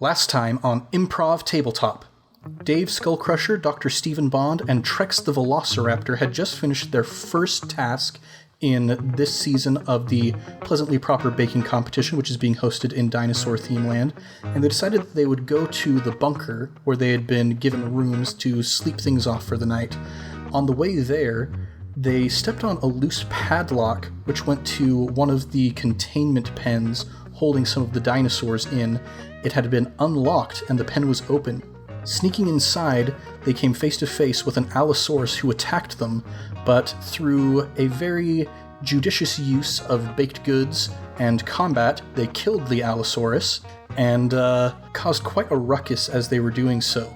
Last time on Improv Tabletop. Dave Skullcrusher, Dr. Stephen Bond, and Trex the Velociraptor had just finished their first task in this season of the Pleasantly Proper Baking Competition, which is being hosted in Dinosaur Theme Land, and they decided that they would go to the bunker where they had been given rooms to sleep things off for the night. On the way there, they stepped on a loose padlock, which went to one of the containment pens holding some of the dinosaurs in. It had been unlocked and the pen was open. Sneaking inside, they came face to face with an Allosaurus who attacked them, but through a very judicious use of baked goods and combat, they killed the Allosaurus and caused quite a ruckus as they were doing so.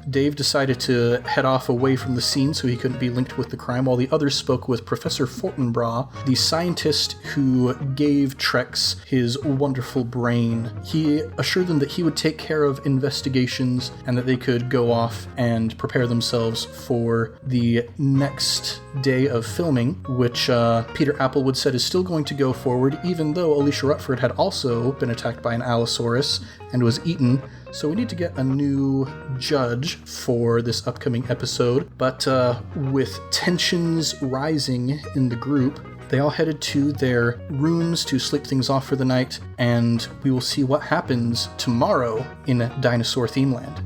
Dave decided to head off away from the scene so he couldn't be linked with the crime, while the others spoke with Professor Fortinbras, the scientist who gave Trex his wonderful brain. He assured them that he would take care of investigations and that they could go off and prepare themselves for the next day of filming, which Peter Applewood said is still going to go forward, even though Alicia Rutford had also been attacked by an Allosaurus and was eaten. So we need to get a new judge for this upcoming episode, but with tensions rising in the group, they all headed to their rooms to sleep things off for the night, and we will see what happens tomorrow in Dinosaur Theme Land.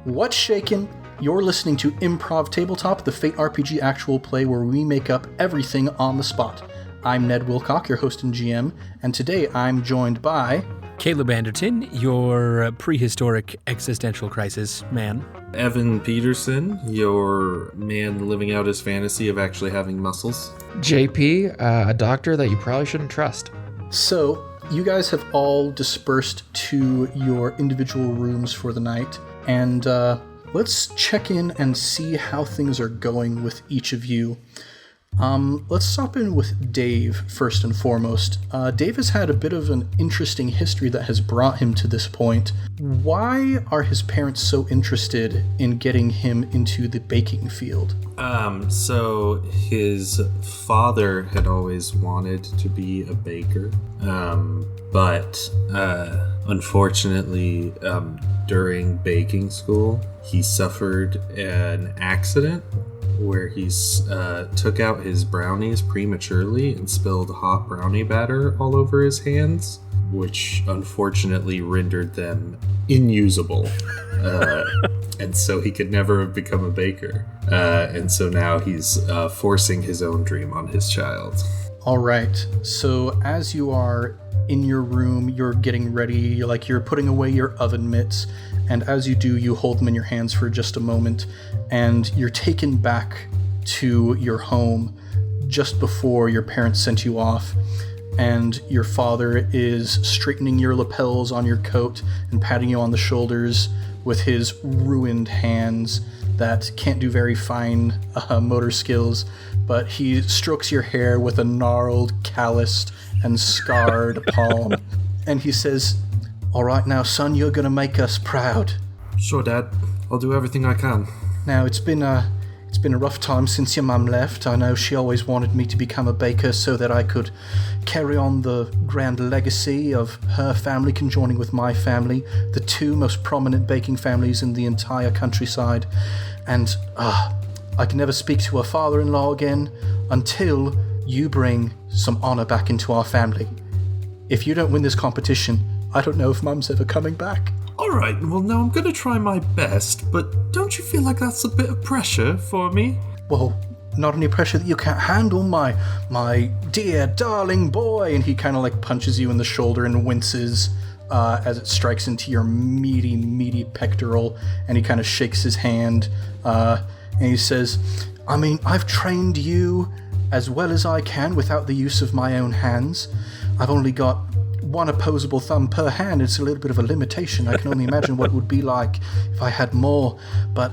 What's shaking? You're listening to Improv Tabletop, the Fate RPG actual play where we make up everything on the spot. I'm Ned Wilcock, your host and GM, and today I'm joined by... Caleb Anderton, your prehistoric existential crisis man. Evan Peterson, your man living out his fantasy of actually having muscles. JP, a doctor that you probably shouldn't trust. So, you guys have all dispersed to your individual rooms for the night, and let's check in and see how things are going with each of you. Let's stop in with Dave first and foremost. Dave has had a bit of an interesting history that has brought him to this point. Why are his parents so interested in getting him into the baking field? So his father had always wanted to be a baker, but unfortunately, during baking school, he suffered an accident where he took out his brownies prematurely and spilled hot brownie batter all over his hands, which unfortunately rendered them inusable. And so he could never have become a baker. And so now he's forcing his own dream on his child. All right. So as you are in your room, you're getting ready, you're putting away your oven mitts, and as you do, you hold them in your hands for just a moment, and you're taken back to your home just before your parents sent you off, and your father is straightening your lapels on your coat and patting you on the shoulders with his ruined hands that can't do very fine motor skills, but he strokes your hair with a gnarled, calloused, and scarred palm, and he says, "All right now, son, you're gonna make us proud." Sure, Dad. I'll do everything I can. Now, it's been a rough time since your mum left. I know she always wanted me to become a baker so that I could carry on the grand legacy of her family conjoining with my family, the two most prominent baking families in the entire countryside. And I can never speak to her father-in-law again until you bring some honor back into our family. If you don't win this competition, I don't know if Mum's ever coming back. Alright, well now I'm gonna try my best, but don't you feel like that's a bit of pressure for me? Well, not any pressure that you can't handle, my dear darling boy. And he kind of punches you in the shoulder and winces as it strikes into your meaty pectoral, and he kind of shakes his hand and he says, I mean, I've trained you as well as I can without the use of my own hands. I've only got one opposable thumb per hand. It's a little bit of a limitation. I can only imagine what it would be like if I had more. But,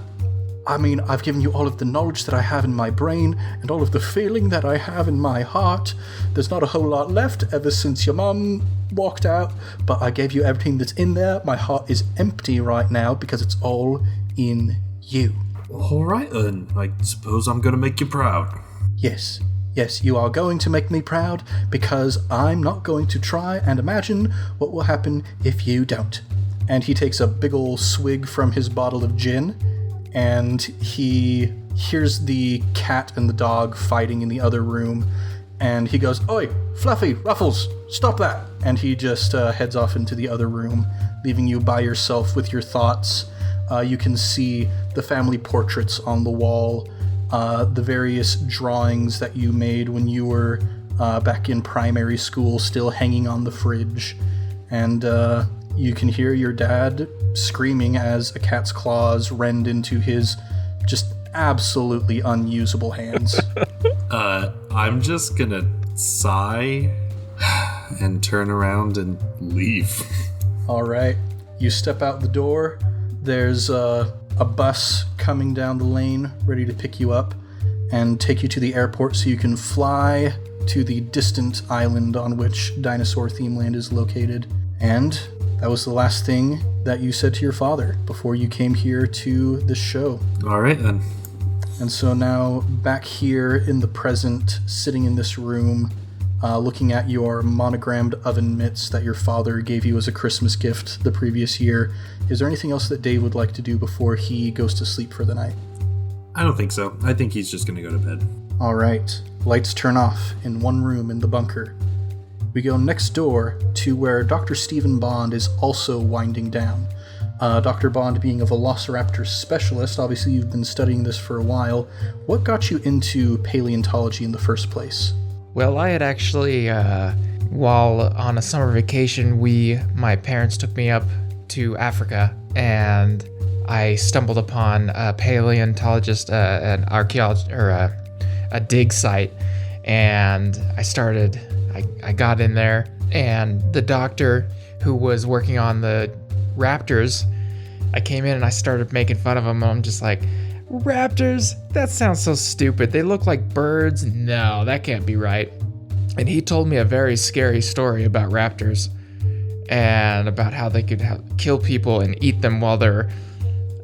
I mean, I've given you all of the knowledge that I have in my brain and all of the feeling that I have in my heart. There's not a whole lot left ever since your mum walked out, but I gave you everything that's in there. My heart is empty right now because it's all in you. Alright then, I suppose I'm gonna make you proud. Yes, Yes, you are going to make me proud, because I'm not going to try and imagine what will happen if you don't. And he takes a big ol' swig from his bottle of gin, and he hears the cat and the dog fighting in the other room, and he goes, "Oi, Fluffy, Ruffles, stop that!" And he just heads off into the other room, leaving you by yourself with your thoughts. You can see the family portraits on the wall, the various drawings that you made when you were back in primary school still hanging on the fridge. And you can hear your dad screaming as a cat's claws rend into his just absolutely unusable hands. I'm just gonna sigh and turn around and leave. All right. You step out the door. There's a bus coming down the lane ready to pick you up and take you to the airport so you can fly to the distant island on which Dinosaur Theme Land is located. And that was the last thing that you said to your father before you came here to this show. All right, then. And so now, back here in the present, sitting in this room, looking at your monogrammed oven mitts that your father gave you as a Christmas gift the previous year, is there anything else that Dave would like to do before he goes to sleep for the night? I don't think so. I think he's just going to go to bed. All right. Lights turn off in one room in the bunker. We go next door to where Dr. Stephen Bond is also winding down. Dr. Bond being a velociraptor specialist, obviously you've been studying this for a while. What got you into paleontology in the first place? Well, I had actually, while on a summer vacation, my parents took me up to Africa, and I stumbled upon a paleontologist, an archaeologist, or a dig site, and I got in there, and the doctor who was working on the raptors, I came in and I started making fun of him, and I'm just like, raptors? That sounds so stupid. They look like birds. No, that can't be right. And he told me a very scary story about raptors and about how they could kill people and eat them while they're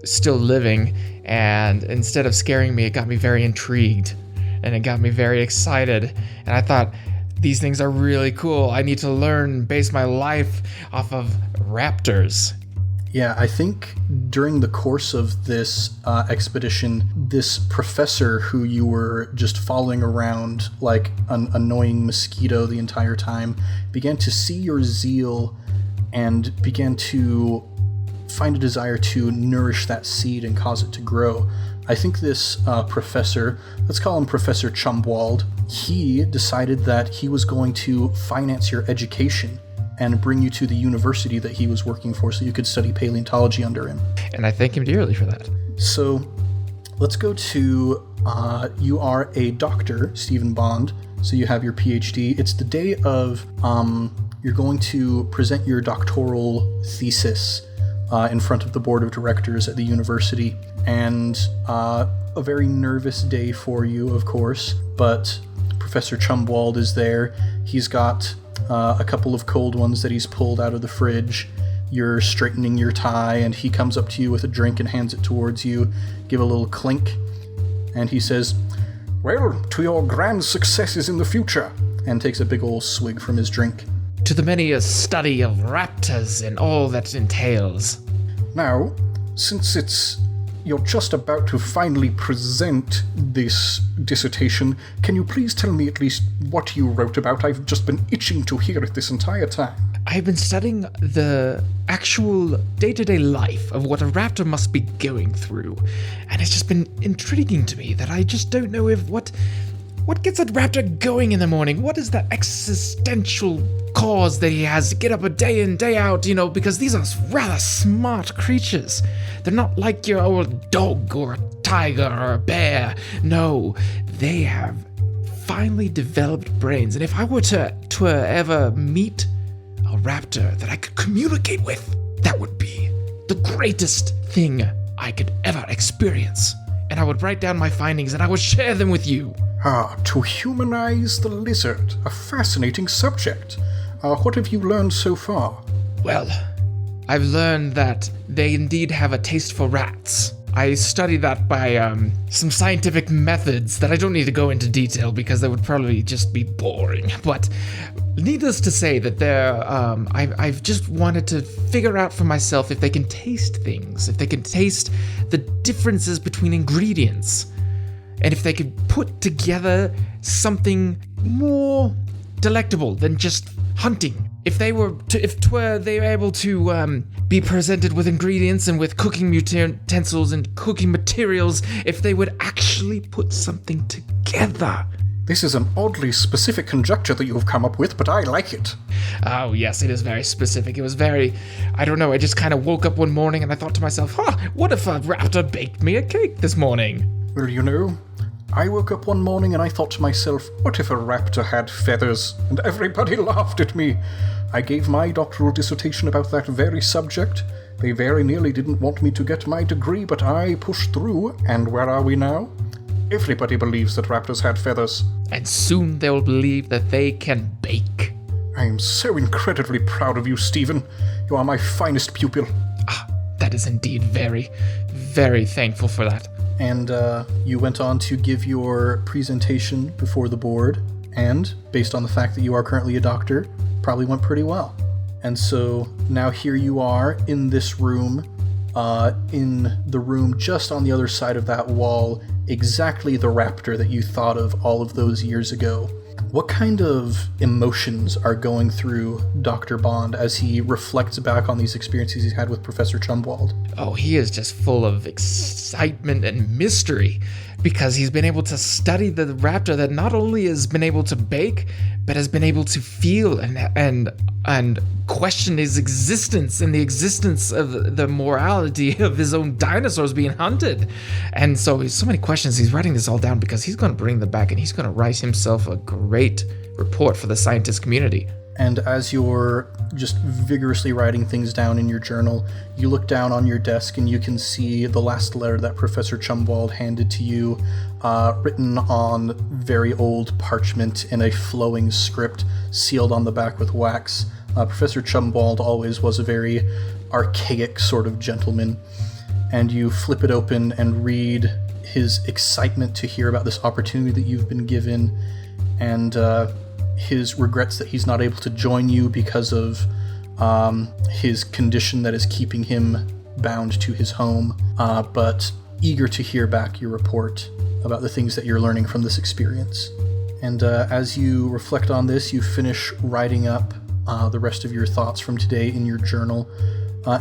still living. And instead of scaring me, it got me very intrigued and it got me very excited. And I thought, these things are really cool. I need to learn, base my life off of raptors. Yeah, I think during the course of this expedition, this professor who you were just following around like an annoying mosquito the entire time began to see your zeal and began to find a desire to nourish that seed and cause it to grow. I think this professor, let's call him Professor Chumwald, he decided that he was going to finance your education and bring you to the university that he was working for so you could study paleontology under him. And I thank him dearly for that. So let's go to, you are a doctor, Stephen Bond, so you have your PhD. It's the day of, you're going to present your doctoral thesis in front of the board of directors at the university, and a very nervous day for you, of course, but Professor Chumwald is there. He's got a couple of cold ones that he's pulled out of the fridge. You're straightening your tie, and he comes up to you with a drink and hands it towards you. Give a little clink, and he says, "Well, to your grand successes in the future," and takes a big old swig from his drink. To the many a study of raptors and all that entails. Now, since you're just about to finally present this dissertation, can you please tell me at least what you wrote about? I've just been itching to hear it this entire time. I've been studying the actual day-to-day life of what a raptor must be going through, and it's just been intriguing to me that I just don't know if what gets a raptor going in the morning. What is that existential cause that he has to get up a day in, day out, because these are rather smart creatures. They're not like your old dog or a tiger or a bear. No, they have finely developed brains, and if I were to ever meet a raptor that I could communicate with, that would be the greatest thing I could ever experience. And I would write down my findings and I would share them with you. To humanize the lizard, a fascinating subject. What have you learned so far? Well, I've learned that they indeed have a taste for rats. I studied that by some scientific methods that I don't need to go into detail because that would probably just be boring. But needless to say that I've just wanted to figure out for myself if they can taste things, if they can taste the differences between ingredients, and if they could put together something more delectable than just hunting. If they were able to be presented with ingredients and with cooking utensils and cooking materials, if they would actually put something together. This is an oddly specific conjecture that you have come up with, but I like it. Oh, yes, it is very specific. It was very, I don't know, I just kind of woke up one morning and I thought to myself, what if a raptor baked me a cake this morning? Well, you know, I woke up one morning and I thought to myself, what if a raptor had feathers? And everybody laughed at me. I gave my doctoral dissertation about that very subject. They very nearly didn't want me to get my degree, but I pushed through, and where are we now? Everybody believes that raptors had feathers. And soon they will believe that they can bake. I am so incredibly proud of you, Stephen. You are my finest pupil. That is indeed very, very thankful for that. And you went on to give your presentation before the board, and based on the fact that you are currently a doctor, probably went pretty well. And so now here you are in this room, in the room just on the other side of that wall, exactly the raptor that you thought of all of those years ago. What kind of emotions are going through Dr. Bond as he reflects back on these experiences he's had with Professor Chumwald? Oh, he is just full of excitement and mystery because he's been able to study the raptor that not only has been able to bake, but has been able to feel and question his existence and the existence of the morality of his own dinosaurs being hunted. And so many questions. He's writing this all down because he's going to bring them back and he's going to write himself a great report for the scientist community. And as you're just vigorously writing things down in your journal, you look down on your desk and you can see the last letter that Professor Chumwald handed to you, written on very old parchment in a flowing script, sealed on the back with wax. Professor Chumwald always was a very archaic sort of gentleman. And you flip it open and read his excitement to hear about this opportunity that you've been given, and his regrets that he's not able to join you because of his condition that is keeping him bound to his home, but eager to hear back your report about the things that you're learning from this experience. And as you reflect on this, you finish writing up the rest of your thoughts from today in your journal.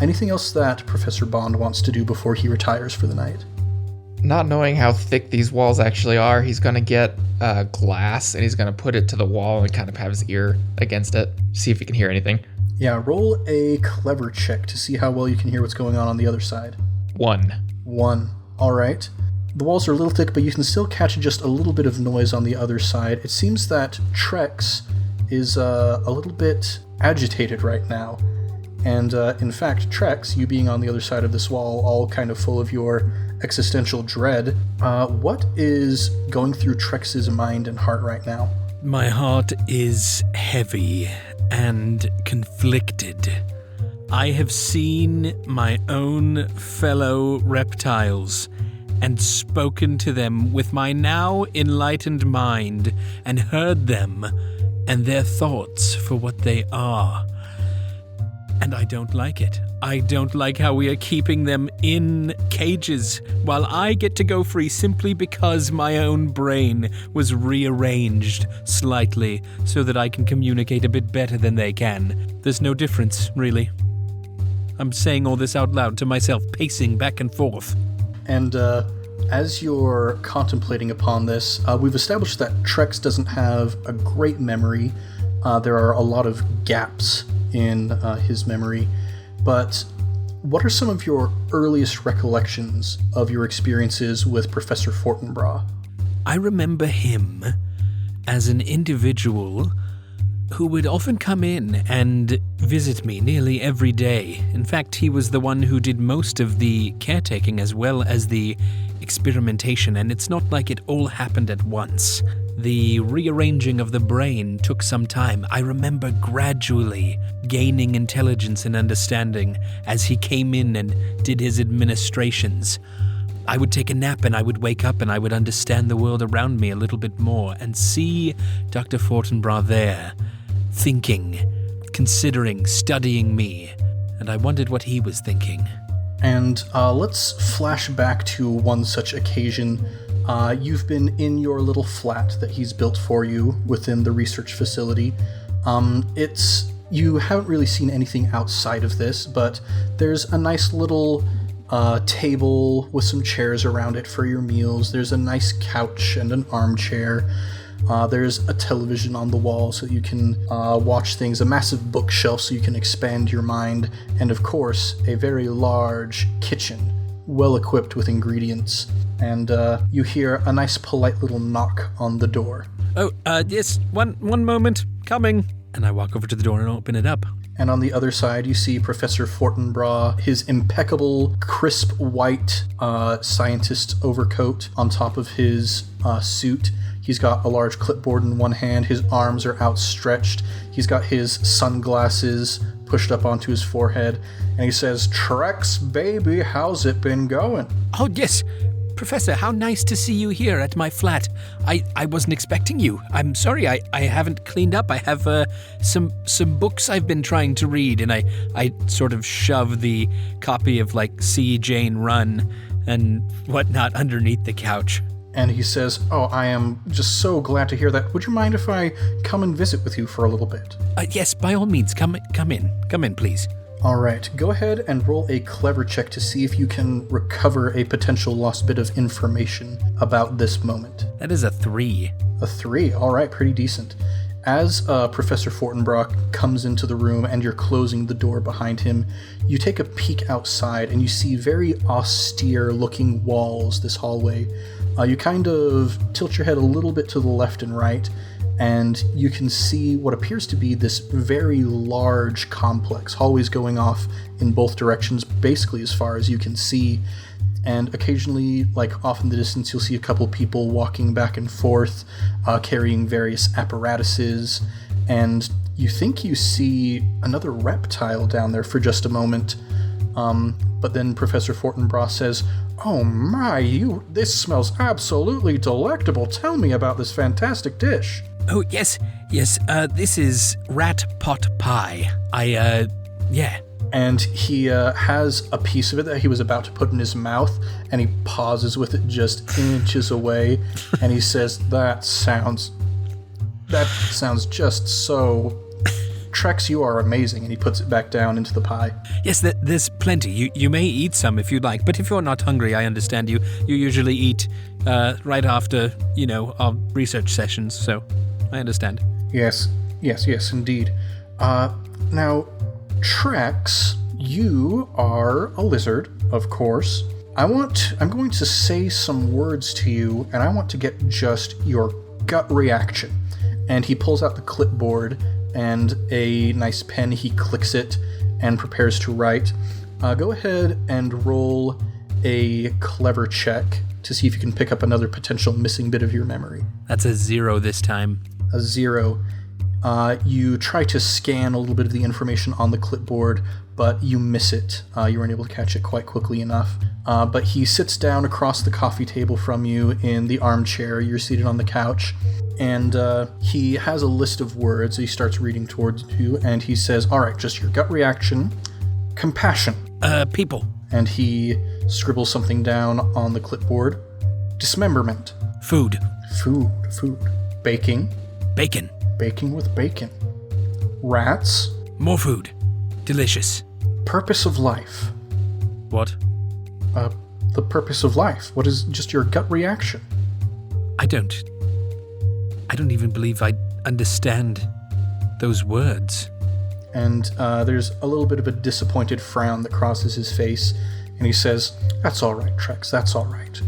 Anything else that Professor Bond wants to do before he retires for the night? Not knowing how thick these walls actually are, he's going to get glass and he's going to put it to the wall and kind of have his ear against it, see if he can hear anything. Yeah, roll a clever check to see how well you can hear what's going on the other side. 1. All right. The walls are a little thick, but you can still catch just a little bit of noise on the other side. It seems that Trex is a little bit agitated right now. And in fact, Trex, you being on the other side of this wall, all kind of full of your existential dread, what is going through Trex's mind and heart right now? My heart is heavy and conflicted. I have seen my own fellow reptiles and spoken to them with my now enlightened mind and heard them and their thoughts for what they are. And I don't like it. I don't like how we are keeping them in cages while I get to go free simply because my own brain was rearranged slightly so that I can communicate a bit better than they can. There's no difference, really. I'm saying all this out loud to myself, pacing back and forth. And as you're contemplating upon this, we've established that Trex doesn't have a great memory. There are a lot of gaps in his memory, but what are some of your earliest recollections of your experiences with Professor Fortinbras? I remember him as an individual who would often come in and visit me nearly every day. In fact, he was the one who did most of the caretaking as well as the experimentation, and it's not like it all happened at once. The rearranging of the brain took some time. I remember gradually gaining intelligence and understanding as he came in and did his administrations. I would take a nap and I would wake up and I would understand the world around me a little bit more and see Dr. Fortinbras there, thinking, considering, studying me. And I wondered what he was thinking. And let's flash back to one such occasion. You've been in your little flat that he's built for you within the research facility. You haven't really seen anything outside of this, but there's a nice little table with some chairs around it for your meals. There's a nice couch and an armchair. There's a television on the wall so you can watch things, a massive bookshelf so you can expand your mind, and of course, a very large kitchen, well equipped with ingredients. And you hear a nice polite little knock on the door. Oh, yes, one moment, coming. And I walk over to the door and open it up. And on the other side, you see Professor Fortinbras, his impeccable, crisp white scientist overcoat on top of his suit. He's got a large clipboard in one hand. His arms are outstretched. He's got his sunglasses pushed up onto his forehead. And he says, "Trex, baby, how's it been going?" Oh, yes. Professor, how nice to see you here at my flat. I wasn't expecting you. I'm sorry, I haven't cleaned up. I have some books I've been trying to read, and I sort of shove the copy of, See Jane Run and whatnot underneath the couch. And he says, "Oh, I am just so glad to hear that. Would you mind if I come and visit with you for a little bit?" Yes, by all means, come in. Come in, please. All right, go ahead and roll a clever check to see if you can recover a potential lost bit of information about this moment. That is a 3. A 3, all right, pretty decent. As Professor Fortinbras comes into the room and you're closing the door behind him, you take a peek outside and you see very austere-looking walls this hallway. You kind of tilt your head a little bit to the left and right, and you can see what appears to be this very large complex, hallways going off in both directions, basically as far as you can see. And occasionally, off in the distance, you'll see a couple people walking back and forth, carrying various apparatuses, and you think you see another reptile down there for just a moment. But then Professor Fortinbras says, "Oh my, this smells absolutely delectable. Tell me about this fantastic dish." Oh, yes, this is rat pot pie. Yeah. And he has a piece of it that he was about to put in his mouth, and he pauses with it just inches away, and he says, that sounds just so... Trex, you are amazing, and he puts it back down into the pie. Yes, there's plenty. You may eat some if you'd like, but if you're not hungry, I understand you usually eat right after, our research sessions, so I understand. Yes, indeed. Now, Trex, you are a lizard, of course. I'm going to say some words to you, and I want to get just your gut reaction. And he pulls out the clipboard and a nice pen. He clicks it and prepares to write. Go ahead and roll a clever check to see if you can pick up another potential missing bit of your memory. That's a 0 this time. A 0. You try to scan a little bit of the information on the clipboard, but you miss it. You weren't able to catch it quite quickly enough. But he sits down across the coffee table from you in the armchair. You're seated on the couch. And he has a list of words. He starts reading towards you, and he says, all right, just your gut reaction. Compassion. People. And he scribbles something down on the clipboard. Dismemberment. Food. Baking. Bacon. Baking with bacon. Rats. More food. Delicious. Purpose of life. What? The purpose of life. What is just your gut reaction? I don't even believe I understand those words. And there's a little bit of a disappointed frown that crosses his face, and he says, that's all right, Trex, that's all right.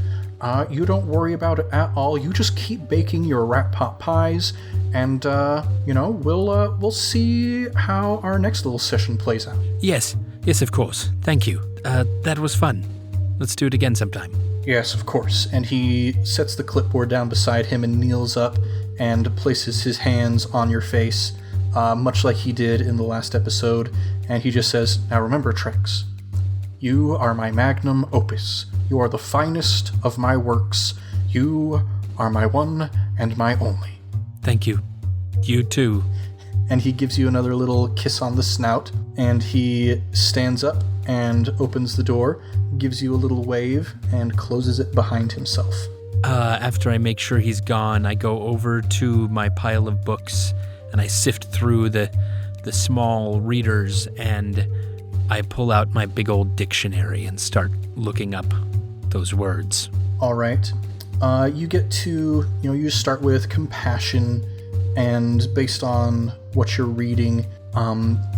You don't worry about it at all. You just keep baking your rat pot pies, and, we'll see how our next little session plays out. Yes, of course. Thank you. That was fun. Let's do it again sometime. Yes, of course. And he sets the clipboard down beside him and kneels up and places his hands on your face, much like he did in the last episode. And he just says, now remember, Trex, you are my magnum opus. You are the finest of my works. You are my one and my only. Thank you. You too. And he gives you another little kiss on the snout, and he stands up and opens the door, gives you a little wave, and closes it behind himself. After I make sure he's gone, I go over to my pile of books, and I sift through the small readers, and I pull out my big old dictionary and start looking up those words. All right. You get to, you start with compassion, and based on what you're reading,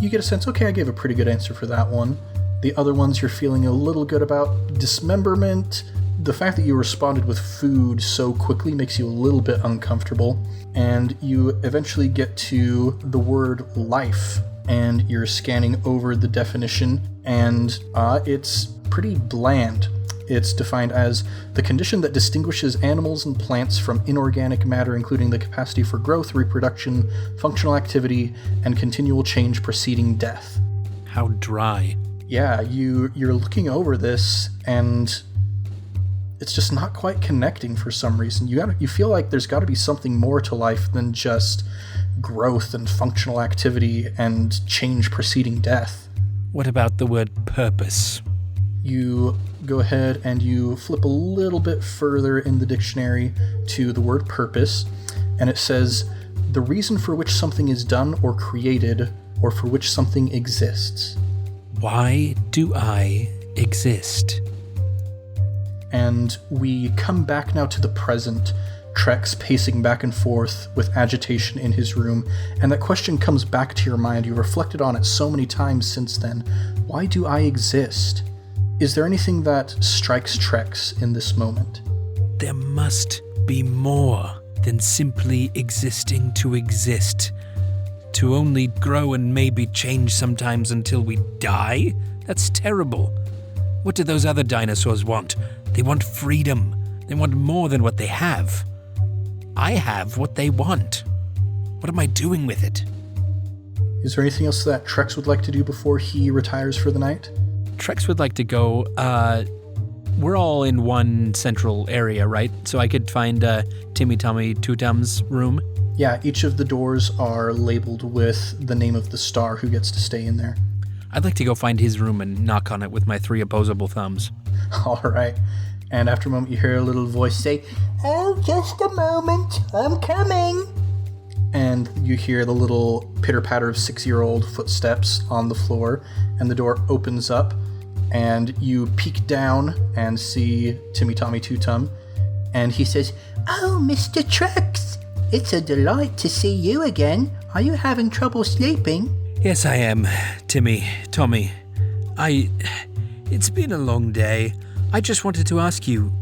you get a sense, okay, I gave a pretty good answer for that one. The other ones you're feeling a little good about. Dismemberment, the fact that you responded with food so quickly makes you a little bit uncomfortable. And you eventually get to the word life, and you're scanning over the definition, and it's pretty bland. It's defined as the condition that distinguishes animals and plants from inorganic matter, including the capacity for growth, reproduction, functional activity, and continual change preceding death. How dry. Yeah, you're looking over this, and it's just not quite connecting for some reason. You feel like there's got to be something more to life than just growth and functional activity and change preceding death. What about the word purpose? You go ahead and you flip a little bit further in the dictionary to the word purpose, and it says, the reason for which something is done or created, or for which something exists. Why do I exist? And we come back now to the present, Trex pacing back and forth with agitation in his room, and that question comes back to your mind. You reflected on it so many times since then. Why do I exist? Is there anything that strikes Trex in this moment? There must be more than simply existing to exist. To only grow and maybe change sometimes until we die? That's terrible. What do those other dinosaurs want? They want freedom. They want more than what they have. I have what they want. What am I doing with it? Is there anything else that Trex would like to do before he retires for the night? Trex would like to go, we're all in one central area, right? So I could find Timmy Tommy Tutum's room? Yeah, each of the doors are labeled with the name of the star who gets to stay in there. I'd like to go find his room and knock on it with my 3 opposable thumbs. All right. And after a moment, you hear a little voice say, "Oh, just a moment, I'm coming." And you hear the little pitter-patter of 6-year-old footsteps on the floor, and the door opens up, and you peek down and see Timmy Tommy Tutum, and he says, "Oh, Mr. Trex, it's a delight to see you again. Are you having trouble sleeping?" Yes, I am, Timmy, Tommy. It's been a long day. I just wanted to ask you,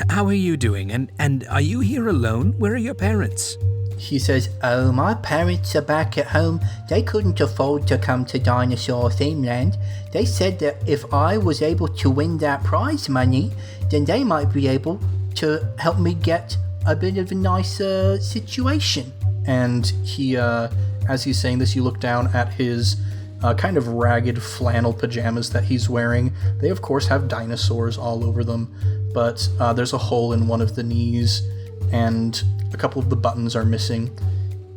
how are you doing? And are you here alone? Where are your parents? He says, "Oh, my parents are back at home. They couldn't afford to come to Dinosaur Themeland. They said that if I was able to win that prize money, then they might be able to help me get a bit of a nicer situation." And he, as he's saying this, you look down at his kind of ragged flannel pajamas that he's wearing. They, of course, have dinosaurs all over them, but there's a hole in one of the knees, and a couple of the buttons are missing.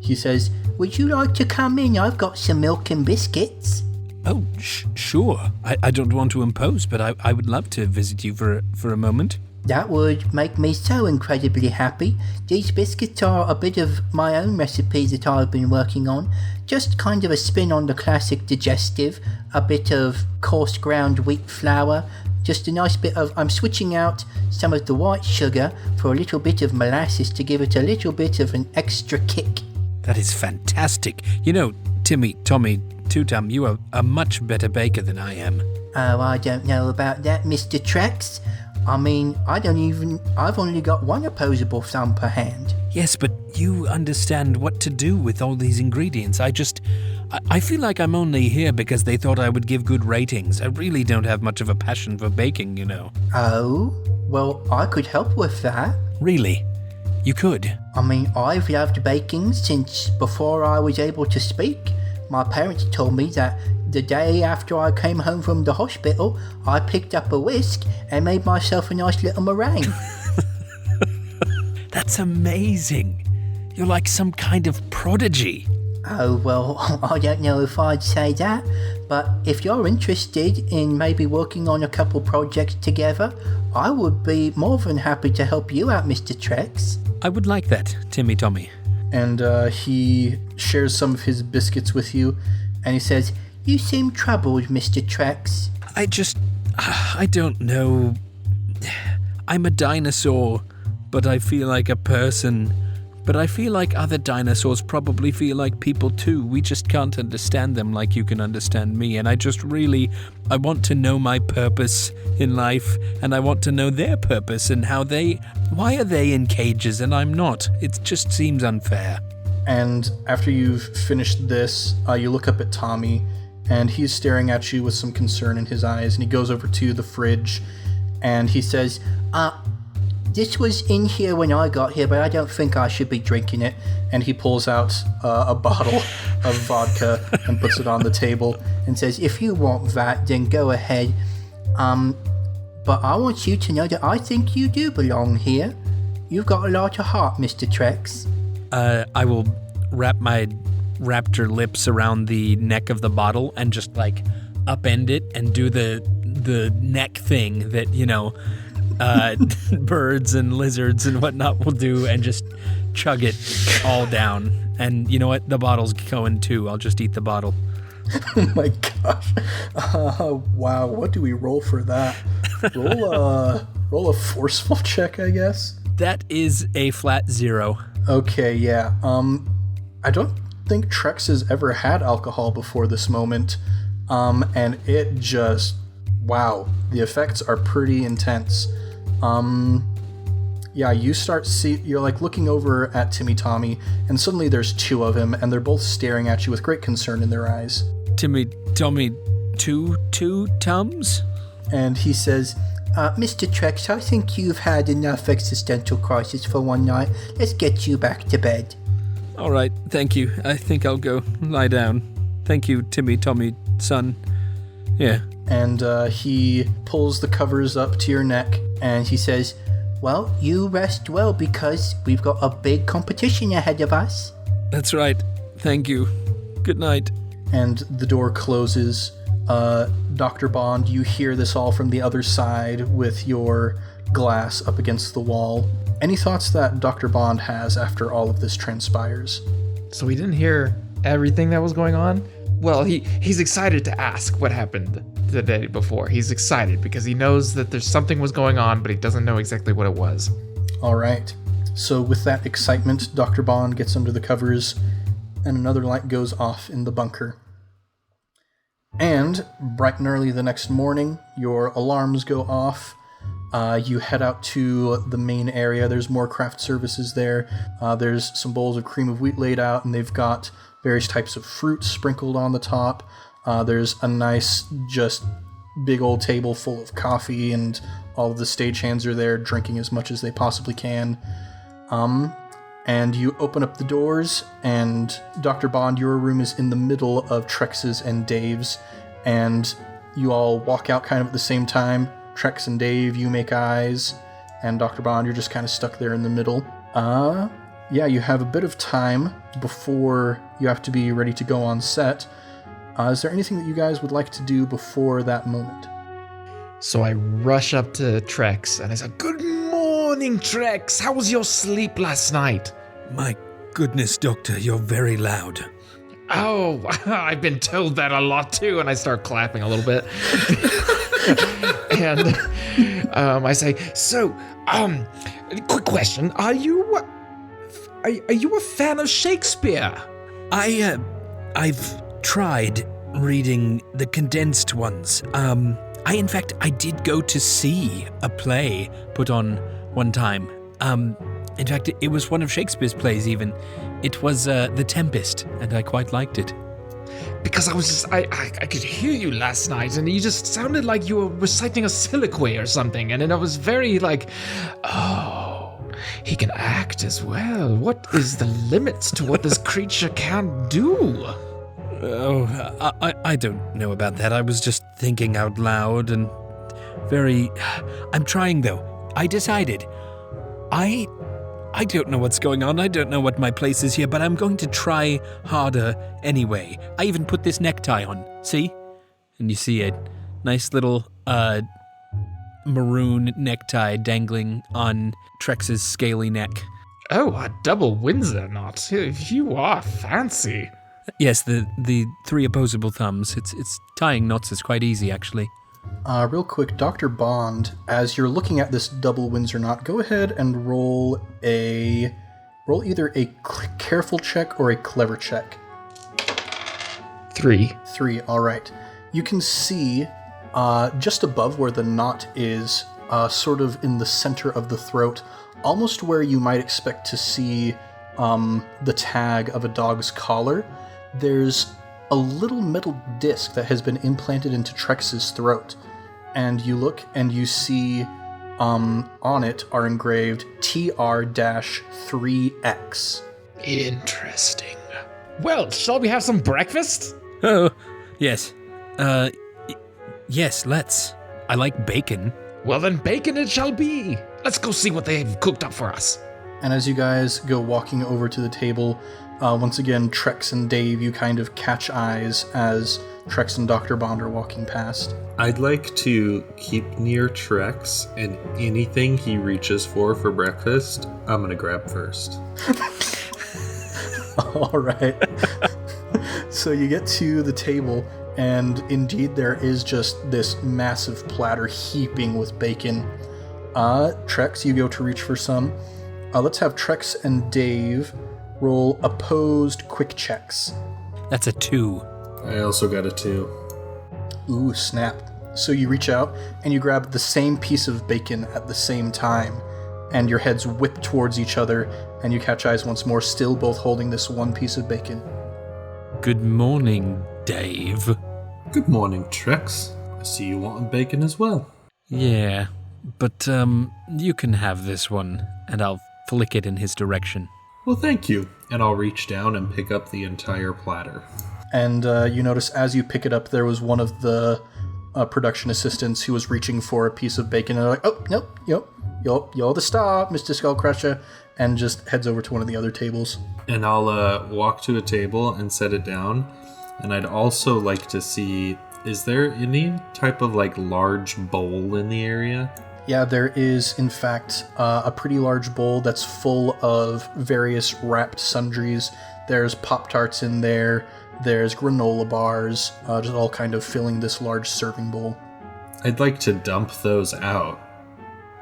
He says, "Would you like to come in? I've got some milk and biscuits." Oh, sure. I don't want to impose, but I would love to visit you for a moment. That would make me so incredibly happy. These biscuits are a bit of my own recipes that I've been working on. Just kind of a spin on the classic digestive, a bit of coarse ground wheat flour, just a nice bit of, I'm switching out some of the white sugar for a little bit of molasses to give it a little bit of an extra kick. That is fantastic. You know, Timmy, Tommy, Tutum, you are a much better baker than I am. Oh, I don't know about that, Mr. Trex. I mean, I've only got one opposable thumb per hand. Yes, but you understand what to do with all these ingredients. I feel like I'm only here because they thought I would give good ratings. I really don't have much of a passion for baking, you know. Oh, well, I could help with that. Really? You could? I mean, I've loved baking since before I was able to speak. my parents told me that the day after I came home from the hospital, I picked up a whisk and made myself a nice little meringue. That's amazing. You're like some kind of prodigy. Oh, well, I don't know if I'd say that, but if you're interested in maybe working on a couple projects together, I would be more than happy to help you out, Mr. Trex. I would like that, Timmy Tommy. And he shares some of his biscuits with you, and he says, You seem troubled, Mr. Trex. I don't know. I'm a dinosaur, but I feel like a person. But I feel like other dinosaurs probably feel like people too. We just can't understand them like you can understand me. And I want to know my purpose in life. And I want to know their purpose and why are they in cages and I'm not? It just seems unfair. And after you've finished this, you look up at Tommy, and he's staring at you with some concern in his eyes. And he goes over to the fridge, and he says, This was in here when I got here, but I don't think I should be drinking it. And he pulls out a bottle of vodka and puts it on the table and says, If you want that, then go ahead. But I want you to know that I think you do belong here. You've got a lot of heart, Mr. Trex. I will wrap my raptor lips around the neck of the bottle and just like upend it and do the neck thing that, birds and lizards and whatnot will do, and just chug it all down. And you know what? The bottle's going too. I'll just eat the bottle. Oh my gosh. Wow, what do we roll for that? Roll a forceful check, I guess? That is a flat 0. Okay, yeah. I don't think Trex has ever had alcohol before this moment. And it just... Wow, the effects are pretty intense. Yeah, you're like looking over at Timmy Tommy, and suddenly there's 2 of him, and they're both staring at you with great concern in their eyes. Timmy Tommy, two Tums? And he says, Mr. Trex, I think you've had enough existential crisis for one night. Let's get you back to bed. All right, thank you. I think I'll go lie down. Thank you, Timmy Tommy, son. Yeah. And he pulls the covers up to your neck, and he says, Well, you rest well because we've got a big competition ahead of us. That's right. Thank you. Good night. And the door closes. Dr. Bond, you hear this all from the other side with your glass up against the wall. Any thoughts that Dr. Bond has after all of this transpires? So we didn't hear everything that was going on? Well, he's excited to ask what happened the day before. He's excited because he knows that there's something was going on, but he doesn't know exactly what it was. All right. So with that excitement, Dr. Bond gets under the covers, and another light goes off in the bunker. And bright and early the next morning, your alarms go off. You head out to the main area. There's more craft services there. There's some bowls of cream of wheat laid out, and they've got various types of fruit sprinkled on the top. There's a nice, just big old table full of coffee, and all of the stagehands are there drinking as much as they possibly can. And you open up the doors, and Dr. Bond, your room is in the middle of Trex's and Dave's, and you all walk out kind of at the same time. Trex and Dave, you make eyes, and Dr. Bond, you're just kind of stuck there in the middle. Yeah, you have a bit of time before you have to be ready to go on set. Is there anything that you guys would like to do before that moment? So I rush up to Trex and I say, Good morning, Trex. How was your sleep last night? My goodness, Doctor, you're very loud. Oh, I've been told that a lot too. And I start clapping a little bit. And I say, So, quick question. Are you a fan of Shakespeare? I've tried reading the condensed ones. I did go to see a play put on one time. In fact, it was one of Shakespeare's plays even. It was The Tempest, and I quite liked it. Because I could hear you last night, and you just sounded like you were reciting a soliloquy or something, and then I was very like, oh, he can act as well. What is the limits to what this creature can do? Oh, I don't know about that. I was just thinking out loud and I'm trying, though. I decided. I don't know what's going on. I don't know what my place is here, but I'm going to try harder anyway. I even put this necktie on. See? And you see a nice little maroon necktie dangling on Trex's scaly neck. Oh, a double Windsor knot. You are fancy. Yes, the three opposable thumbs. It's tying knots is quite easy, actually. Real quick, Dr. Bond, as you're looking at this double Windsor knot, go ahead and roll either a careful check or a clever check. 3. 3, all right. You can see just above where the knot is, sort of in the center of the throat, almost where you might expect to see the tag of a dog's collar, there's a little metal disc that has been implanted into Trex's throat. And you look and you see on it are engraved TR-3X. Interesting. Well, shall we have some breakfast? Oh, yes. Yes, let's. I like bacon. Well, then bacon it shall be. Let's go see what they've cooked up for us. And as you guys go walking over to the table, once again, Trex and Dave, you kind of catch eyes as Trex and Dr. Bond are walking past. I'd like to keep near Trex, and anything he reaches for breakfast, I'm gonna grab first. All right. So you get to the table, and indeed there is just this massive platter heaping with bacon. Trex, you go to reach for some. Let's have Trex and Dave roll opposed quick checks. That's a 2. I also got a 2. Ooh, snap. So you reach out and you grab the same piece of bacon at the same time, and your heads whip towards each other, and you catch eyes once more, still both holding this one piece of bacon. Good morning, Dave. Good morning, Trex. I see you wanting bacon as well. Yeah, but you can have this one, and I'll flick it in his direction. Well, thank you. And I'll reach down and pick up the entire platter. And you notice as you pick it up, there was one of the production assistants who was reaching for a piece of bacon, and they're like, oh, nope, you're the star, Mr. Skullcrusher, and just heads over to one of the other tables. And I'll walk to a table and set it down. And I'd also like to see, is there any type of large bowl in the area? Yeah, there is, in fact, a pretty large bowl that's full of various wrapped sundries. There's Pop-Tarts in there. There's granola bars, just all kind of filling this large serving bowl. I'd like to dump those out.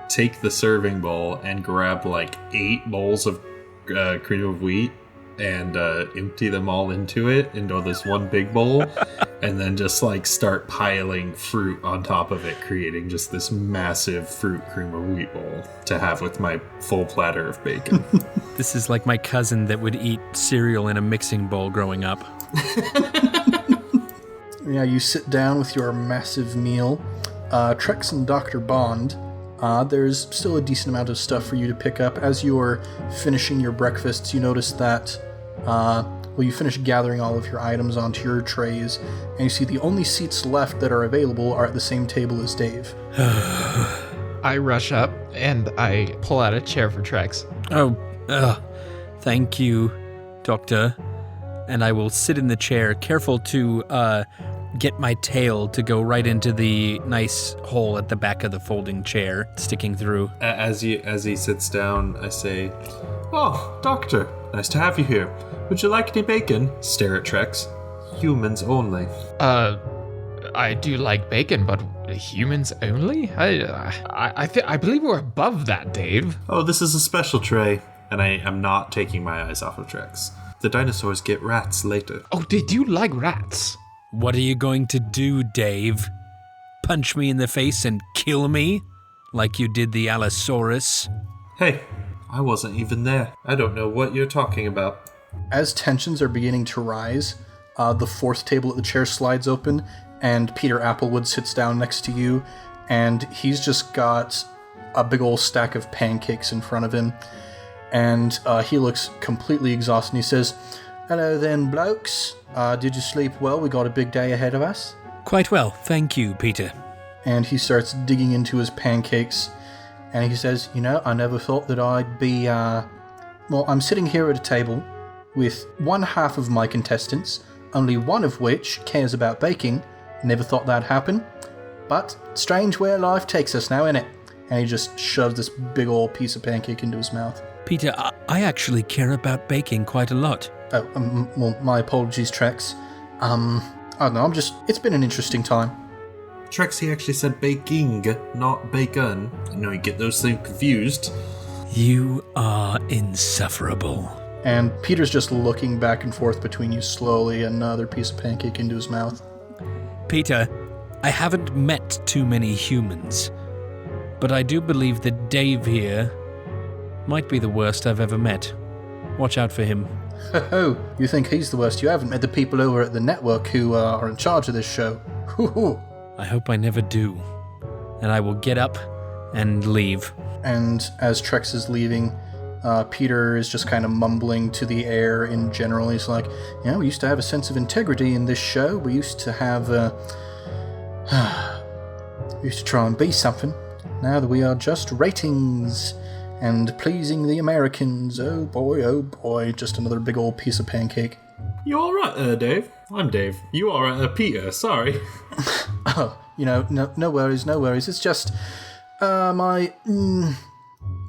Take the serving bowl and grab 8 bowls of cream of wheat and empty them all into this one big bowl, and then just start piling fruit on top of it, creating just this massive fruit cream of wheat bowl to have with my full platter of bacon. This is like my cousin that would eat cereal in a mixing bowl growing up. Yeah, you sit down with your massive meal. Trex and Dr. Bond, there's still a decent amount of stuff for you to pick up. As you're finishing your breakfasts, you notice that, you finish gathering all of your items onto your trays, and you see the only seats left that are available are at the same table as Dave. I rush up and I pull out a chair for Trex. Oh, thank you, Doctor. And I will sit in the chair, careful to get my tail to go right into the nice hole at the back of the folding chair, sticking through. As he sits down, I say, "Oh, Doctor, nice to have you here. Would you like any bacon?" Stare at Trex. "Humans only." I do like bacon, but humans only? I believe we're above that, Dave. Oh, this is a special tray, and I am not taking my eyes off of Trex. The dinosaurs get rats later. Oh, did you like rats? What are you going to do, Dave? Punch me in the face and kill me? Like you did the Allosaurus? Hey, I wasn't even there. I don't know what you're talking about. As tensions are beginning to rise, the fourth table at the chair slides open, and Peter Applewood sits down next to you, and he's just got a big old stack of pancakes in front of him. And he looks completely exhausted, and he says, Hello then, blokes. Did you sleep well? We got a big day ahead of us. Quite well, thank you, Peter. And he starts digging into his pancakes. And he says, I never thought that I'd be, I'm sitting here at a table with one half of my contestants, only one of which cares about baking. Never thought that'd happen. But strange where life takes us now, innit? And he just shoves this big old piece of pancake into his mouth. Peter, I actually care about baking quite a lot. Oh, my apologies, Trex. I don't know, it's been an interesting time. Trex, he actually said baking, not bacon. I know you get those things confused. You are insufferable. And Peter's just looking back and forth between you slowly, another piece of pancake into his mouth. Peter, I haven't met too many humans, but I do believe that Dave here might be the worst I've ever met. Watch out for him. Oh, you think he's the worst? You haven't met the people over at the network who are in charge of this show. Hoo-hoo. I hope I never do. And I will get up and leave. And as Trex is leaving, Peter is just kind of mumbling to the air in general. He's like, we used to have a sense of integrity in this show. We used to have, we used to try and be something. Now that we are just ratings and pleasing the Americans. Oh boy, just another big old piece of pancake. You alright, Dave? I'm Dave. You alright, Peter? Sorry. Oh, no worries. It's just, my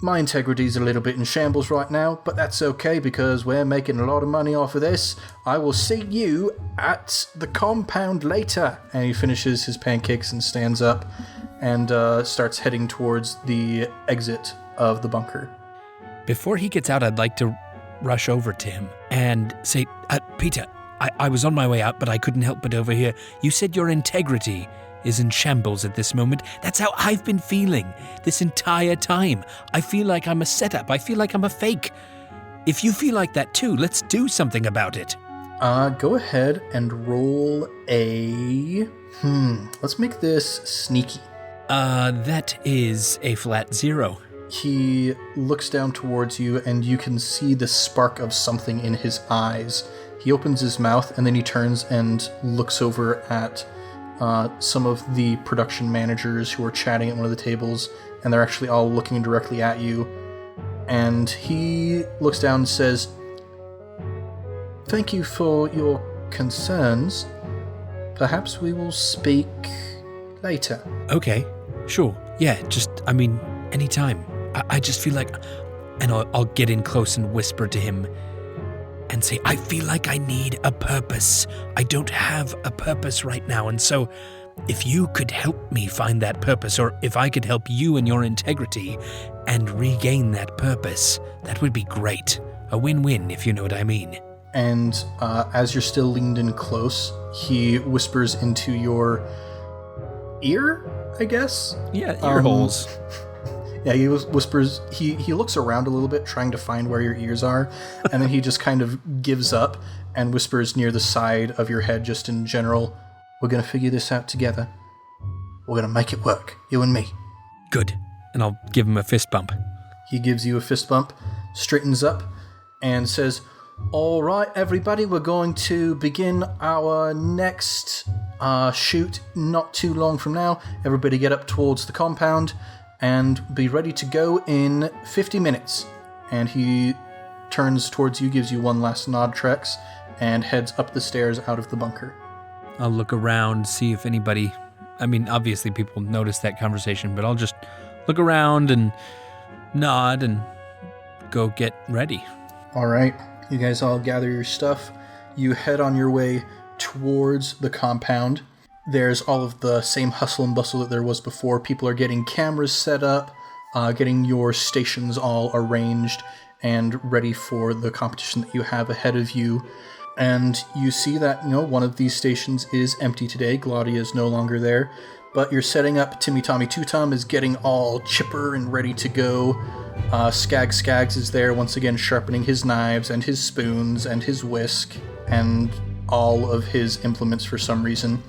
integrity's a little bit in shambles right now, but that's okay because we're making a lot of money off of this. I will see you at the compound later. And he finishes his pancakes and stands up and starts heading towards the exit of the bunker. Before he gets out, I'd like to rush over to him and say, Peter, I was on my way out, but I couldn't help but overhear. You said your integrity is in shambles at this moment. That's how I've been feeling this entire time. I feel like I'm a setup. I feel like I'm a fake. If you feel like that too, let's do something about it. Go ahead and roll a... Let's make this sneaky. That is a flat 0. He looks down towards you, and you can see the spark of something in his eyes. He opens his mouth, and then he turns and looks over at some of the production managers who are chatting at one of the tables, and they're actually all looking directly at you. And he looks down and says, "Thank you for your concerns. Perhaps we will speak later." Okay, sure. Yeah, anytime. I just feel like... And I'll get in close and whisper to him and say, I feel like I need a purpose. I don't have a purpose right now, and so if you could help me find that purpose, or if I could help you and your integrity and regain that purpose, that would be great. A win-win, if you know what I mean. And as you're still leaned in close, he whispers into your ear, I guess? Yeah, ear holes. Yeah, he whispers, he looks around a little bit, trying to find where your ears are, and then he just kind of gives up and whispers near the side of your head, just in general, "We're going to figure this out together. We're going to make it work, you and me." Good. And I'll give him a fist bump. He gives you a fist bump, straightens up, and says, "All right, everybody, we're going to begin our next shoot not too long from now. Everybody get up towards the compound and be ready to go in 50 minutes. And he turns towards you, gives you one last nod, Trex, and heads up the stairs out of the bunker. I'll look around, see if anybody... obviously people notice that conversation, but I'll just look around and nod and go get ready. All right, you guys all gather your stuff. You head on your way towards the compound. There's all of the same hustle and bustle that there was before. People are getting cameras set up, getting your stations all arranged and ready for the competition that you have ahead of you. And you see that, one of these stations is empty today. Glaudia is no longer there. But you're setting up. Timmy Tommy Two-Tom is getting all chipper and ready to go. Skaggs is there once again, sharpening his knives and his spoons and his whisk and all of his implements for some reason.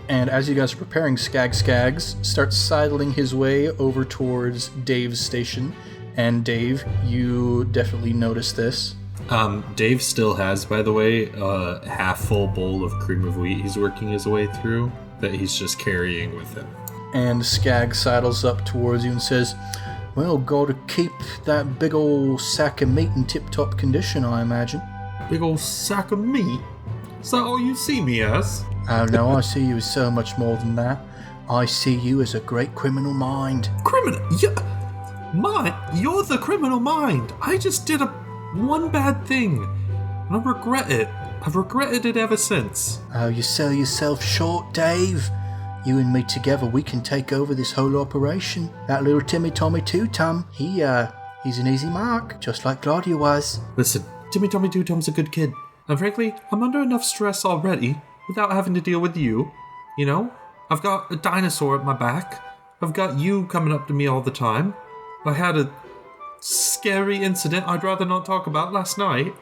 And as you guys are preparing, Skaggs starts sidling his way over towards Dave's station. And Dave, you definitely notice this. Dave still has, by the way, a half-full bowl of cream of wheat he's working his way through that he's just carrying with him. And Skag sidles up towards you and says, well, gotta keep that big old sack of meat in tip-top condition, I imagine. Big old sack of meat? Is that all you see me as? Oh no, I see you as so much more than that. I see you as a great criminal mind. Criminal? Yeah. You're the criminal mind. I just did one bad thing, and I regret it. I've regretted it ever since. Oh, you sell yourself short, Dave. You and me together, we can take over this whole operation. That little Timmy Tommy Two-Tum, he's an easy mark, just like Claudia was. Listen, Timmy Tommy Two-Tum's a good kid, and frankly, I'm under enough stress already without having to deal with you. You know, I've got a dinosaur at my back. I've got you coming up to me all the time. I had a scary incident I'd rather not talk about last night.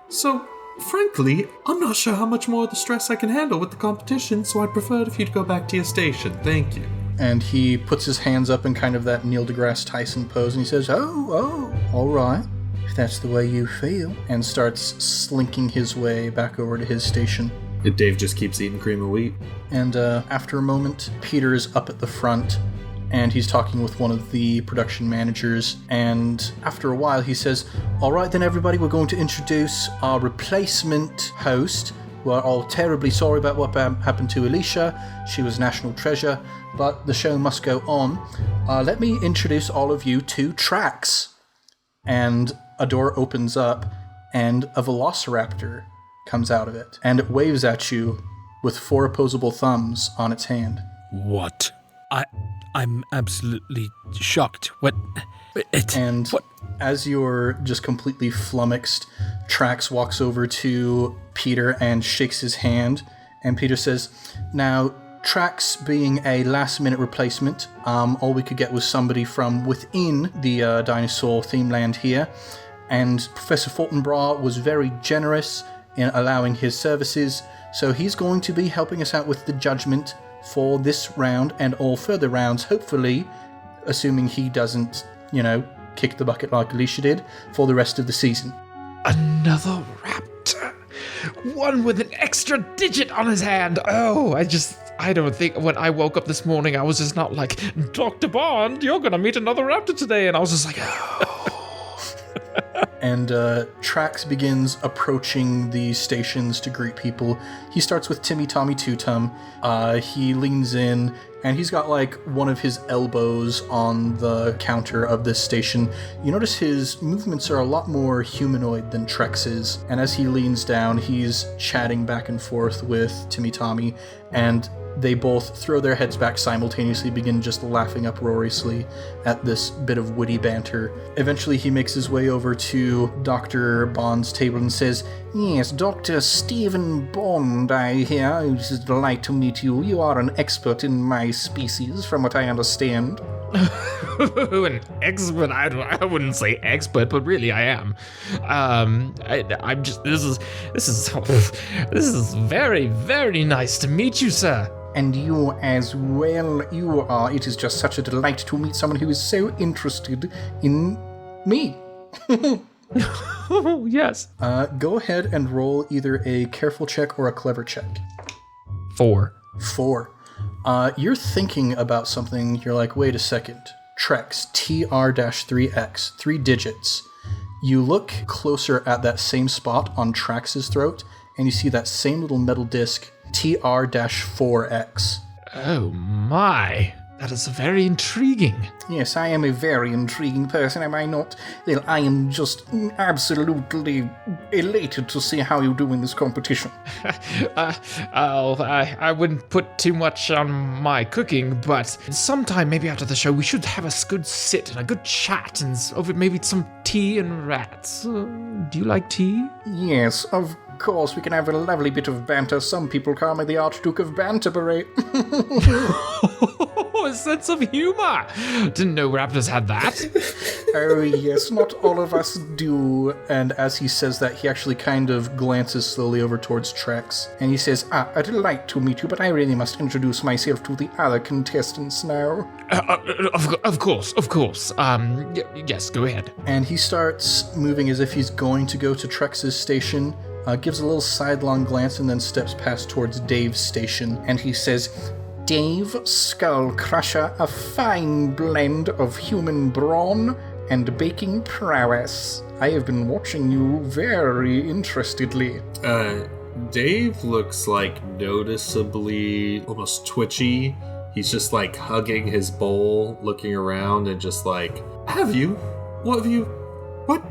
So, frankly, I'm not sure how much more of the stress I can handle with the competition, so I'd prefer if you'd go back to your station. Thank you. And he puts his hands up in kind of that Neil deGrasse Tyson pose, and he says, oh, all right, if that's the way you feel, and starts slinking his way back over to his station. Dave just keeps eating cream of wheat. And after a moment, Peter's up at the front, and he's talking with one of the production managers, and after a while he says, all right then everybody, we're going to introduce our replacement host. We're all terribly sorry about what happened to Alicia. She was national treasure, but the show must go on. Let me introduce all of you to Trex. And a door opens up, and a velociraptor comes out of it, and it waves at you with 4 opposable thumbs on its hand. What? I'm absolutely shocked. What? As you're just completely flummoxed, Trax walks over to Peter and shakes his hand, and Peter says, now, Trax being a last-minute replacement, all we could get was somebody from within the dinosaur theme land here, and Professor Fortinbras was very generous in allowing his services, so he's going to be helping us out with the judgment for this round and all further rounds, hopefully, assuming he doesn't, kick the bucket like Alicia did, for the rest of the season. Another raptor. One with an extra digit on his hand. Oh, I don't think when I woke up this morning, I was just not like, Dr. Bond, you're going to meet another raptor today. And I was just like, oh. And Trax begins approaching the stations to greet people. He starts with Timmy Tommy Two-Tum. He leans in, and he's got like one of his elbows on the counter of this station. You notice his movements are a lot more humanoid than Trex's. And as he leans down, he's chatting back and forth with Timmy Tommy, and they both throw their heads back simultaneously, begin just laughing uproariously at this bit of witty banter. Eventually, he makes his way over to Dr. Bond's table and says, yes, Dr. Stephen Bond, I hear. It is a delight to meet you. You are an expert in my species, from what I understand. An expert? I wouldn't say expert, but really I am. I'm just. This is very, very nice to meet you, sir. And you as well. You are. It is just such a delight to meet someone who is so interested in me. Oh, yes. Go ahead and roll either a careful check or a clever check. 4. You're thinking about something. You're like, wait a second. Trex, TR-3X, 3 digits. You look closer at that same spot on Trax's throat, and you see that same little metal disc, TR-4X. Oh my, that is very intriguing. Yes, I am a very intriguing person, am I not? Well, I am just absolutely elated to see how you do in this competition. I wouldn't put too much on my cooking, but sometime maybe after the show we should have a good sit and a good chat and over maybe some tea and rats. Do you like tea? Yes, of course, we can have a lovely bit of banter. Some people call me the Archduke of Banterbury. a sense of humor. Didn't know raptors had that. Oh, yes, not all of us do. And as he says that, he actually kind of glances slowly over towards Trex. And he says, a delight to meet you, but I really must introduce myself to the other contestants now. Of course. Yes, go ahead. And he starts moving as if he's going to go to Trex's station, gives a little sidelong glance, and then steps past towards Dave's station. And he says, Dave Skull Crusher, a fine blend of human brawn and baking prowess. I have been watching you very interestedly. Dave looks like noticeably almost twitchy. He's just like hugging his bowl, looking around, and just like, have you? What?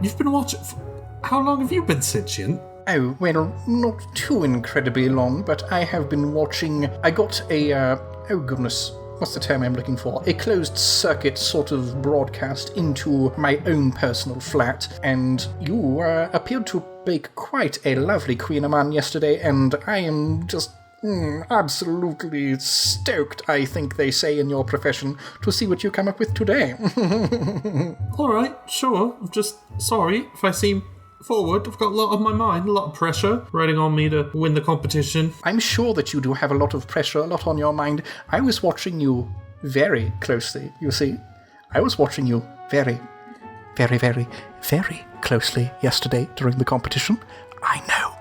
You've been watching? How long have you been sentient? Oh, well, not too incredibly long, but I have been watching. I got a, oh goodness, what's the term I'm looking for? A closed circuit sort of broadcast into my own personal flat, and you appeared to bake quite a lovely Queen Amman yesterday, and I am just absolutely stoked, I think they say in your profession, to see what you come up with today. Alright, sure. I'm just sorry if I seem forward. I've got a lot on my mind, a lot of pressure riding on me to win the competition. I'm sure that you do have a lot of pressure, a lot on your mind. I was watching you very closely, you see. I was watching you very, very, very, very closely yesterday during the competition. I know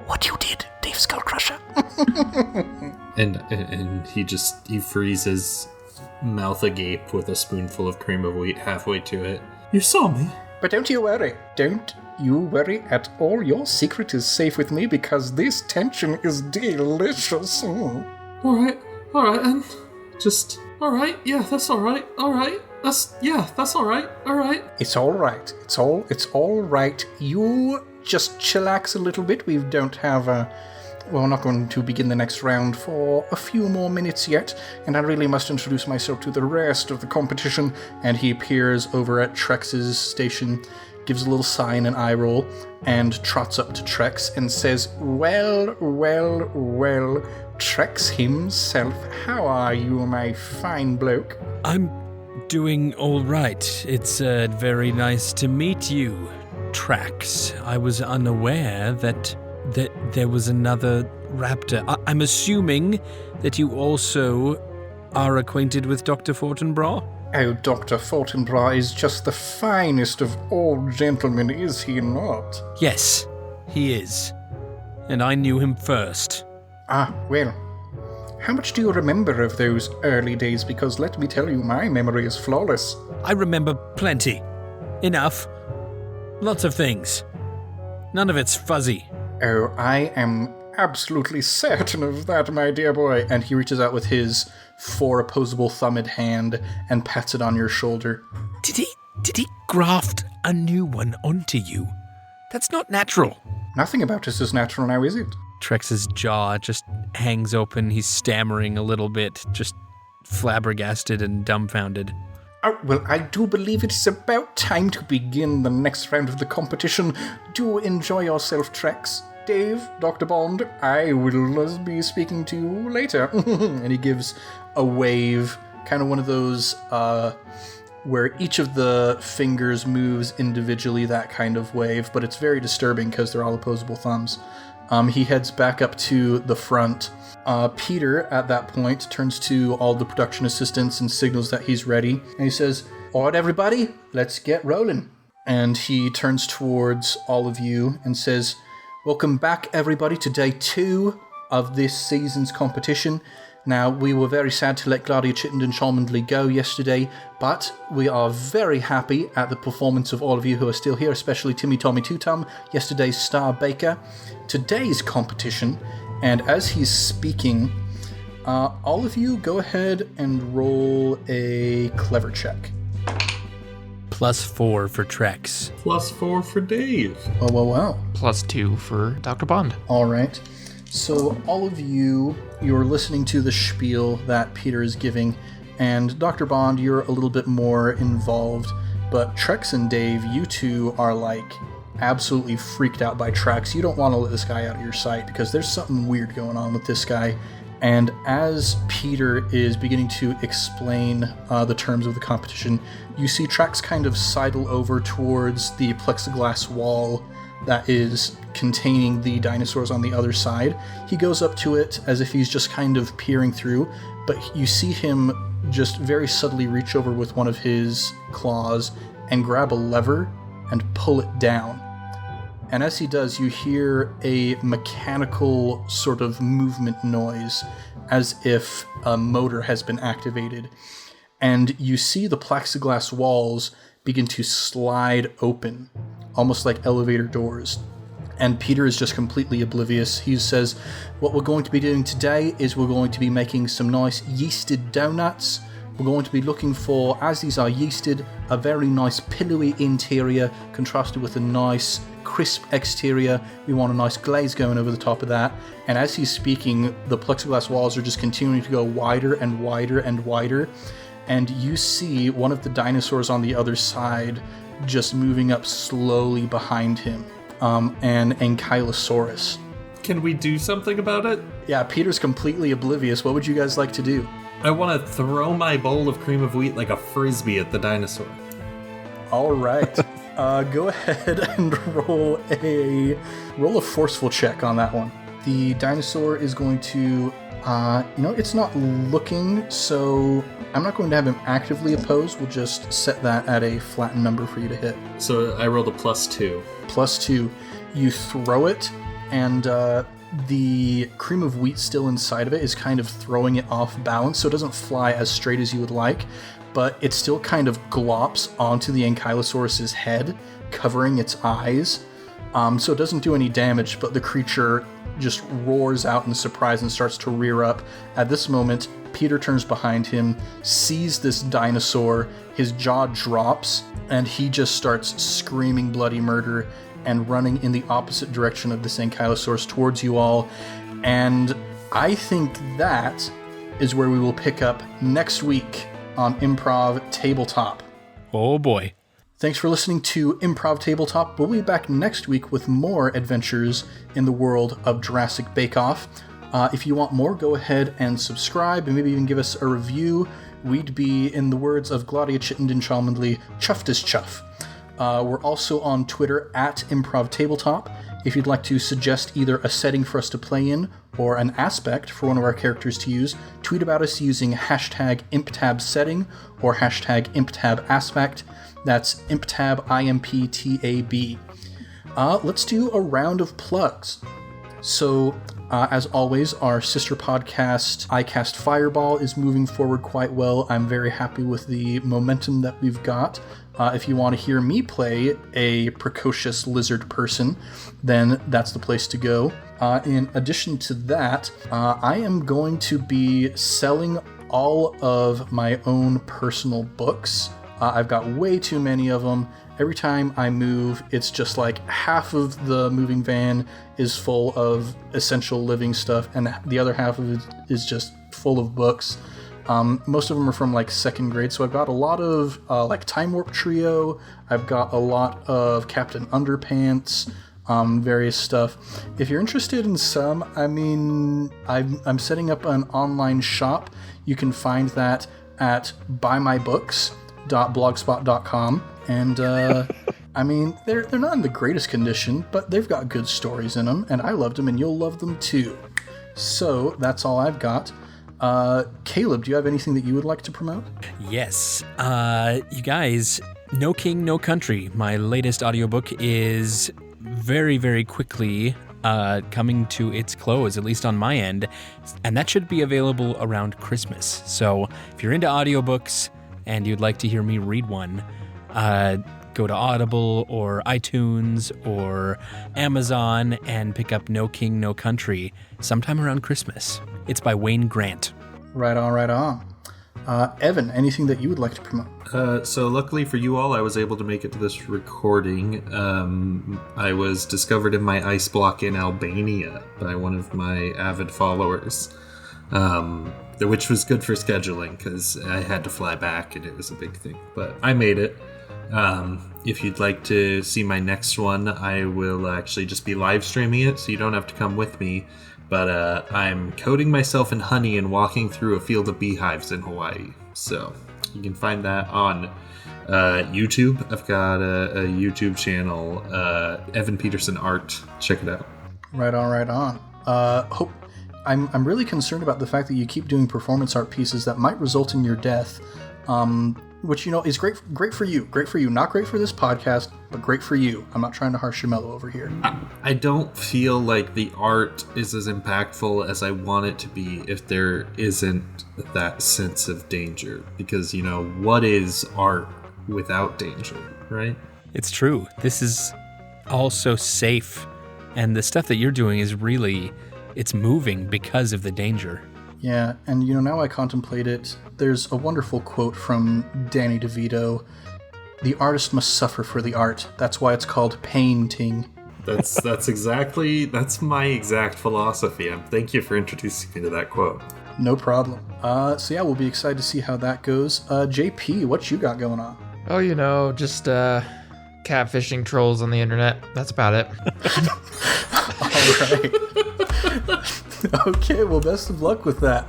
what you did, Dave Skullcrusher. and he freezes, mouth agape with a spoonful of cream of wheat halfway to it. You saw me. But don't you worry. Don't you worry at all. Your secret is safe with me because this tension is delicious. Alright, and just, alright, yeah, that's alright, alright. That's alright, alright. It's alright. It's all right. You just chillax a little bit. We don't have we're not going to begin the next round for a few more minutes yet, and I really must introduce myself to the rest of the competition. And he appears over at Trex's station, gives a little sigh and an eye roll, and trots up to Trex and says, Well, Trex himself, how are you, my fine bloke? I'm doing all right. It's very nice to meet you, Trex. I was unaware that there was another raptor. I'm assuming that you also are acquainted with Dr. Fortinbras? Oh, Dr. Fortinbras is just the finest of all gentlemen, is he not? Yes, he is. And I knew him first. Well, how much do you remember of those early days? Because let me tell you, my memory is flawless. I remember plenty. Enough. Lots of things. None of it's fuzzy. Oh, I am absolutely certain of that, my dear boy. And he reaches out with his 4 opposable thumbed hand and pats it on your shoulder. Did he graft a new one onto you? That's not natural. Nothing about this is natural now, is it? Trex's jaw just hangs open. He's stammering a little bit, just flabbergasted and dumbfounded. Oh, well, I do believe it's about time to begin the next round of the competition. Do enjoy yourself, Trex. Dave, Dr. Bond, I will be speaking to you later. And he gives a wave, kind of one of those where each of the fingers moves individually, that kind of wave, but it's very disturbing because they're all opposable thumbs. He heads back up to the front. Peter, at that point, turns to all the production assistants and signals that he's ready. And he says, All right, everybody, let's get rolling. And he turns towards all of you and says, Welcome back, everybody, to day 2 of this season's competition. Now, we were very sad to let Gladia Chittenden Cholmondeley go yesterday, but we are very happy at the performance of all of you who are still here, especially Timmy Tommy Tutum, yesterday's star baker. Today's competition, and as he's speaking, all of you go ahead and roll a clever check. +4 for Trex. +4 for Dave. Well. +2 for Dr. Bond. All right. So all of you, you're listening to the spiel that Peter is giving, and Dr. Bond, you're a little bit more involved, but Trex and Dave, you two are like absolutely freaked out by Trex. You don't want to let this guy out of your sight because there's something weird going on with this guy, And as Peter is beginning to explain the terms of the competition, you see Trex kind of sidle over towards the plexiglass wall that is containing the dinosaurs on the other side. He goes up to it as if he's just kind of peering through, but you see him just very subtly reach over with one of his claws and grab a lever and pull it down. And as he does, you hear a mechanical sort of movement noise, as if a motor has been activated. And you see the plexiglass walls begin to slide open, almost like elevator doors. And Peter is just completely oblivious. He says, what we're going to be doing today is we're going to be making some nice yeasted donuts. We're going to be looking for, as these are yeasted, a very nice pillowy interior contrasted with a nice crisp exterior. We want a nice glaze going over the top of that. And as he's speaking, the plexiglass walls are just continuing to go wider and wider and wider. And you see one of the dinosaurs on the other side just moving up slowly behind him, an Ankylosaurus. Can we do something about it? Yeah, Peter's completely oblivious. What would you guys like to do? I want to throw my bowl of cream of wheat like a frisbee at the dinosaur. All right. Go ahead and roll a forceful check on that one. The dinosaur is going to, it's not looking, so I'm not going to have him actively oppose. We'll just set that at a flattened number for you to hit. So I rolled a +2. +2. You throw it, and the cream of wheat still inside of it is kind of throwing it off balance, so it doesn't fly as straight as you would like, but it still kind of glops onto the Ankylosaurus's head, covering its eyes. So it doesn't do any damage, but the creature just roars out in surprise and starts to rear up. At this moment, Peter turns behind him, sees this dinosaur, his jaw drops, and he just starts screaming bloody murder and running in the opposite direction of this Ankylosaurus towards you all. And I think that is where we will pick up next week on Improv Tabletop. Oh boy. Thanks for listening to Improv Tabletop. We'll be back next week with more adventures in the world of Jurassic Bake Off. If you want more, go ahead and subscribe and maybe even give us a review. We'd be, in the words of Glaudia Chittenden Cholmondeley, chuffed as chuff. We're also on Twitter at Improv Tabletop. If you'd like to suggest either a setting for us to play in or an aspect for one of our characters to use, tweet about us using hashtag ImpTabSetting or hashtag ImpTabAspect. That's ImpTab, IMPTAB. Let's do a round of plugs. So, as always, our sister podcast, iCast Fireball, is moving forward quite well. I'm very happy with the momentum that we've got. If you want to hear me play a precocious lizard person, then that's the place to go. In addition to that, I am going to be selling all of my own personal books. I've got way too many of them. Every time I move, it's just like half of the moving van is full of essential living stuff, and the other half of it is just full of books. Most of them are from like second grade, so I've got a lot of like Time Warp Trio. I've got a lot of Captain Underpants, various stuff. If you're interested in some, I mean, I'm setting up an online shop. You can find that at buymybooks.blogspot.com, and I mean, they're not in the greatest condition, but they've got good stories in them, and I loved them, and you'll love them too. So that's all I've got. Caleb, do you have anything that you would like to promote? Yes. You guys, No King, No Country, my latest audiobook, is very, very quickly coming to its close, at least on my end, and that should be available around Christmas. So if you're into audiobooks and you'd like to hear me read one, go to Audible or iTunes or Amazon and pick up No King, No Country sometime around Christmas. It's by Wayne Grant. Right on, right on. Evan, anything that you would like to promote? So luckily for you all, I was able to make it to this recording. I was discovered in my ice block in Albania by one of my avid followers, which was good for scheduling because I had to fly back and it was a big thing. But I made it. If you'd like to see my next one, I will actually just be live streaming it, so you don't have to come with me. but I'm coating myself in honey and walking through a field of beehives in Hawaii. So you can find that on YouTube. I've got a YouTube channel, Evan Peterson Art. Check it out. Right on, right on. I'm really concerned about the fact that you keep doing performance art pieces that might result in your death, which, you know, is great for you. Great for you. Not great for this podcast, but great for you. I'm not trying to harsh your mellow over here. I don't feel like the art is as impactful as I want it to be if there isn't that sense of danger. Because, you know, what is art without danger, right? It's true. This is all so safe. And the stuff that you're doing is really, it's moving because of the danger. Yeah, and you know, now I contemplate it, there's a wonderful quote from Danny DeVito: "The artist must suffer for the art. That's why it's called painting." That's my exact philosophy. Thank you for introducing me to that quote. No problem. So yeah, we'll be excited to see how that goes. JP, what you got going on? Oh, you know, just catfishing trolls on the internet. That's about it. All right. Okay, well, best of luck with that.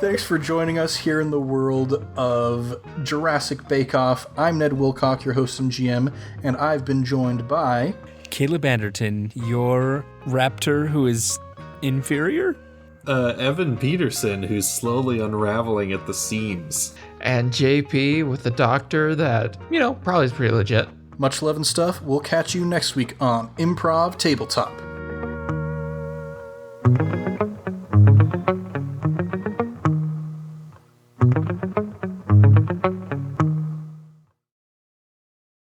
Thanks for joining us here in the world of Jurassic Bake Off. I'm Ned Wilcock, your host and GM, and I've been joined by... Caleb Anderton, your raptor who is inferior? Evan Peterson, who's slowly unraveling at the seams. And JP with the doctor that, you know, probably is pretty legit. Much love and stuff. We'll catch you next week on Improv Tabletop.